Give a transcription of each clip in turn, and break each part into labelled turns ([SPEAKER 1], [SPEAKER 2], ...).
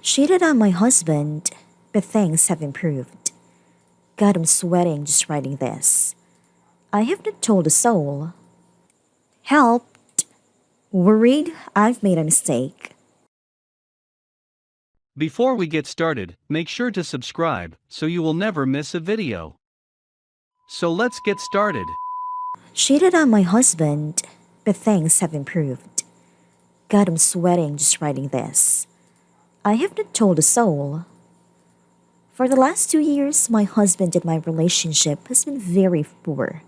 [SPEAKER 1] Cheated on my husband, but things have improved. God, I'm sweating just writing this. I have not told a soul. Helped. Worried I've made a mistake.
[SPEAKER 2] Before we get started, make sure to subscribe so you will never miss a video. So let's get started.
[SPEAKER 1] Cheated on my husband, but things have improved. God, I'm sweating just writing this. I have not told a soul. For the last 2 years, my husband and my relationship has been very poor.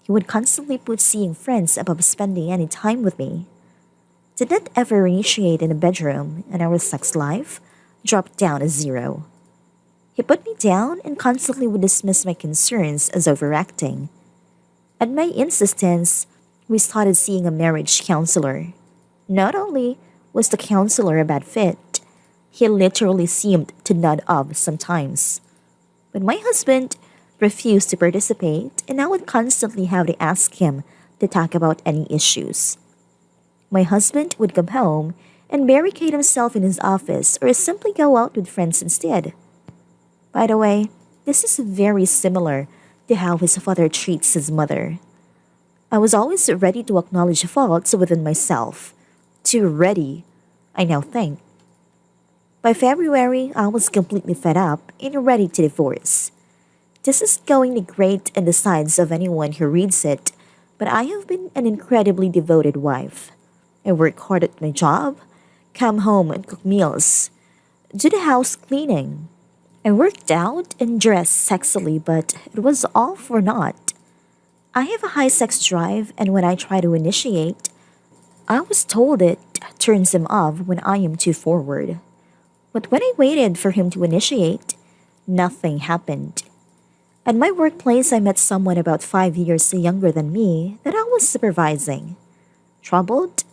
[SPEAKER 1] He would constantly put seeing friends above spending any time with me. Did not ever initiate in the bedroom, and our sex life dropped down to zero. He put me down and constantly would dismiss my concerns as overacting. At my insistence, we started seeing a marriage counselor. Not only was the counselor a bad fit, he literally seemed to nod off sometimes. But my husband refused to participate, and I would constantly have to ask him to talk about any issues. My husband would come home and barricade himself in his office or simply go out with friends instead. By the way, this is very similar to how his father treats his mother. I was always ready to acknowledge faults within myself. Too ready, I now think. By February, I was completely fed up and ready to divorce. This is going to grate in the sides of anyone who reads it, but I have been an incredibly devoted wife. I work hard at my job, come home and cook meals, do the house cleaning. I worked out and dressed sexily, but it was all for naught. I have a high sex drive, and when I try to initiate, I was told it turns him off when I am too forward. But when I waited for him to initiate, nothing happened. At my workplace, I met someone about 5 years younger than me that I was supervising. Troubled,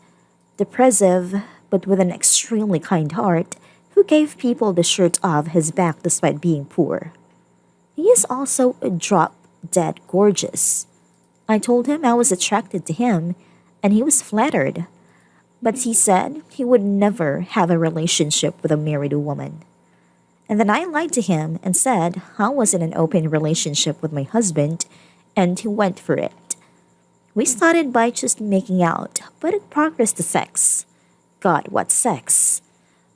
[SPEAKER 1] depressive, but with an extremely kind heart, who gave people the shirt off his back despite being poor. He is also a drop dead gorgeous. I told him I was attracted to him, and he was flattered. But he said he would never have a relationship with a married woman. And then I lied to him and said I was in an open relationship with my husband, and he went for it. We started by just making out, but it progressed to sex. God, what sex!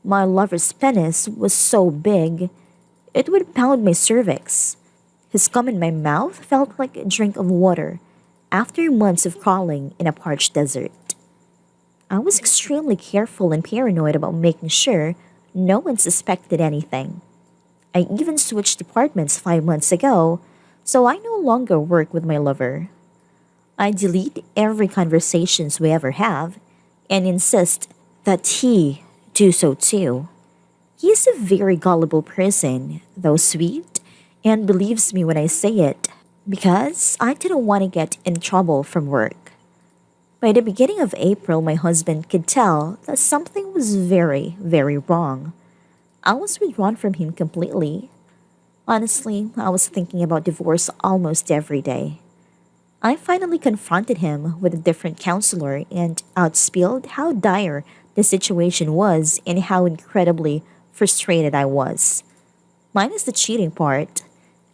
[SPEAKER 1] My lover's penis was so big, it would pound my cervix. His cum in my mouth felt like a drink of water after months of crawling in a parched desert. I was extremely careful and paranoid about making sure no one suspected anything. I even switched departments 5 months ago, so I no longer work with my lover. I delete every conversations we ever have and insist that he do so too. He is a very gullible person, though sweet, and believes me when I say it because I didn't want to get in trouble from work. By the beginning of April, my husband could tell that something was very, very wrong. I was withdrawn from him completely. Honestly, I was thinking about divorce almost every day. I finally confronted him with a different counselor and outspilled how dire the situation was and how incredibly frustrated I was. Minus the cheating part,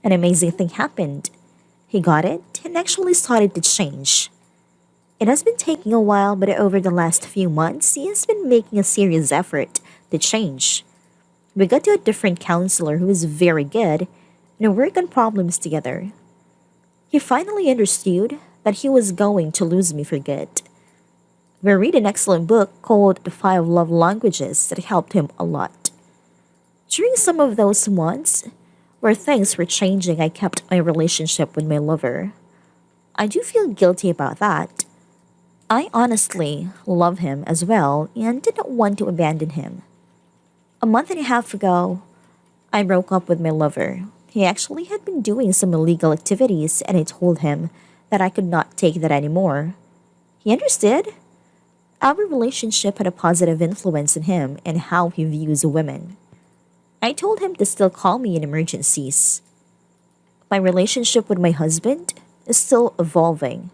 [SPEAKER 1] an amazing thing happened. He got it and actually started to change. It has been taking a while, but over the last few months, he has been making a serious effort to change. We got to a different counselor who is very good and work on problems together. He finally understood that he was going to lose me for good. We read an excellent book called The Five Love Languages that helped him a lot. During some of those months where things were changing, I kept my relationship with my lover. I do feel guilty about that. I honestly love him as well and didn't want to abandon him. A month and a half ago, I broke up with my lover. He actually had been doing some illegal activities, and I told him that I could not take that anymore. He understood. Our relationship had a positive influence on him and how he views women. I told him to still call me in emergencies. My relationship with my husband is still evolving.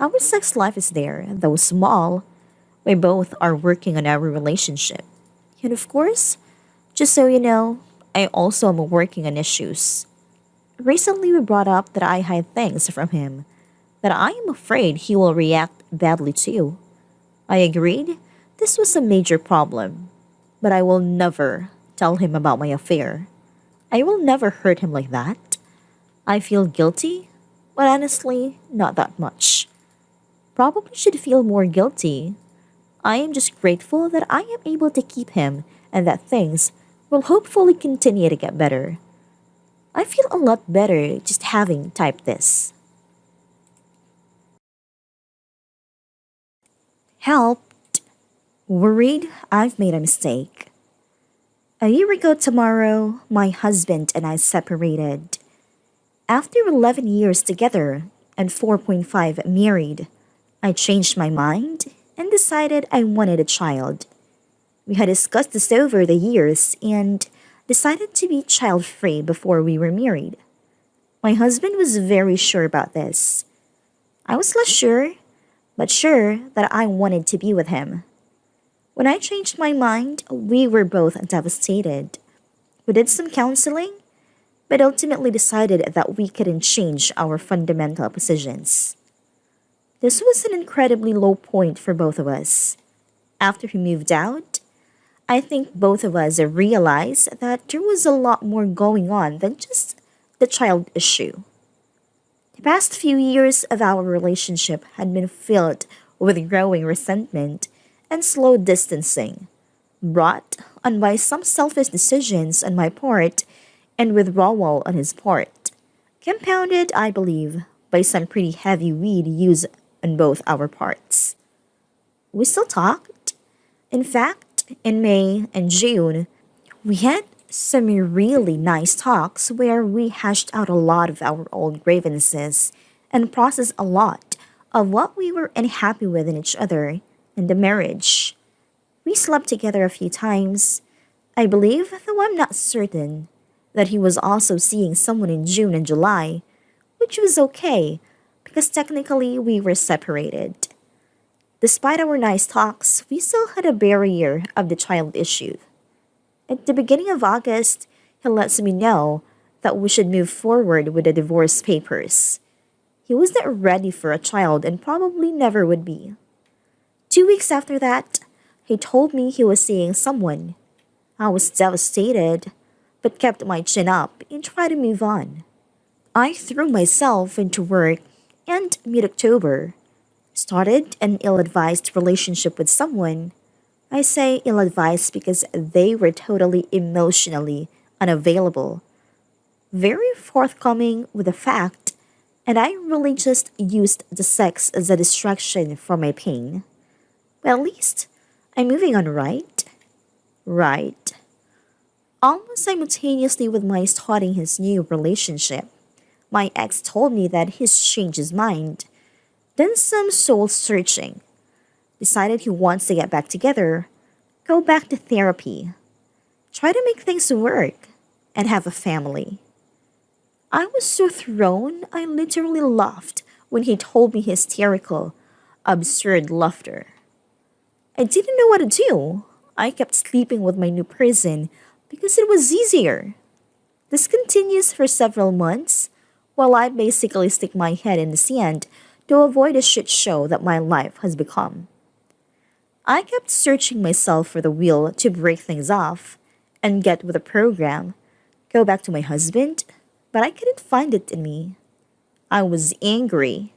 [SPEAKER 1] Our sex life is there, though small. We both are working on our relationship. And of course, Just so you know, I also am working on issues. Recently, we brought up that I hide things from him that I am afraid he will react badly to. I agreed this was a major problem, but I will never tell him about my affair. I will never hurt him like that. I feel guilty, but honestly, not that much. Probably should feel more guilty. I am just grateful that I am able to keep him and that things will hopefully continue to get better. I feel a lot better just having typed this. Helped. Worried I've made a mistake. A year ago tomorrow, my husband and I separated. After 11 years together and 4.5 married, I changed my mind and decided I wanted a child. We had discussed this over the years and decided to be child free before we were married. My husband was very sure about this. I was less sure, but sure that I wanted to be with him. When I changed my mind, we were both devastated. We did some counseling, but ultimately decided that we couldn't change our fundamental positions. This was an incredibly low point for both of us. After he moved out, I think both of us realized that there was a lot more going on than just the child issue. The past few years of our relationship had been filled with growing resentment and slow distancing, brought on by some selfish decisions on my part and withdrawal on his part, compounded, I believe, by some pretty heavy weed use on both our parts. We still talked. In fact, in May and June, we had some really nice talks where we hashed out a lot of our old grievances and processed a lot of what we were unhappy with in each other and the marriage. We slept together a few times. I believe, though I'm not certain, that he was also seeing someone in June and July, which was okay because technically we were separated. Despite our nice talks, we still had a barrier of the child issue. At the beginning of August, he lets me know that we should move forward with the divorce papers. He was not ready for a child and probably never would be. 2 weeks after that, he told me he was seeing someone. I was devastated, but kept my chin up and tried to move on. I threw myself into work and mid-October started an ill-advised relationship with someone. I say ill-advised because they were totally emotionally unavailable, very forthcoming with the fact, and I really just used the sex as a distraction for my pain. But at least I'm moving on, right? Right. Almost simultaneously with my starting his new relationship, my ex told me that he's changed his mind. Then some soul searching. Decided he wants to get back together, go back to therapy, try to make things work, and have a family. I was so thrown, I literally laughed when he told me hysterical, absurd laughter. I didn't know what to do. I kept sleeping with my new person because it was easier. This continues for several months while I basically stick my head in the sand to avoid a shit show that my life has become. I kept searching myself for the will to break things off and get with the program, go back to my husband, but I couldn't find it in me. I was angry.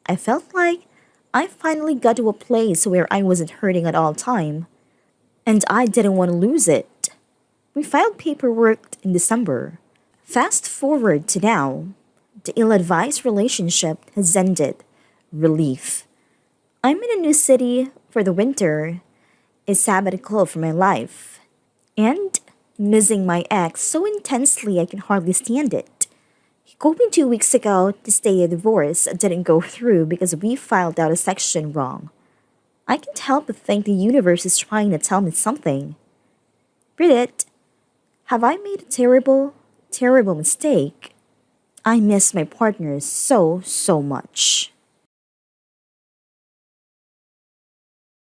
[SPEAKER 1] I felt like I finally got to a place where I wasn't hurting at all time, and I didn't want to lose it. We filed paperwork in December. Fast forward to now. The ill-advised relationship has ended. Relief. I'm in a new city for the winter, a sabbatical for my life, and missing my ex so intensely I can hardly stand it. He called me 2 weeks ago to say a divorce didn't go through because we filed out a section wrong. I can't help but think the universe is trying to tell me something. Bridget, have I made a terrible, terrible mistake? I miss my partner so, so much.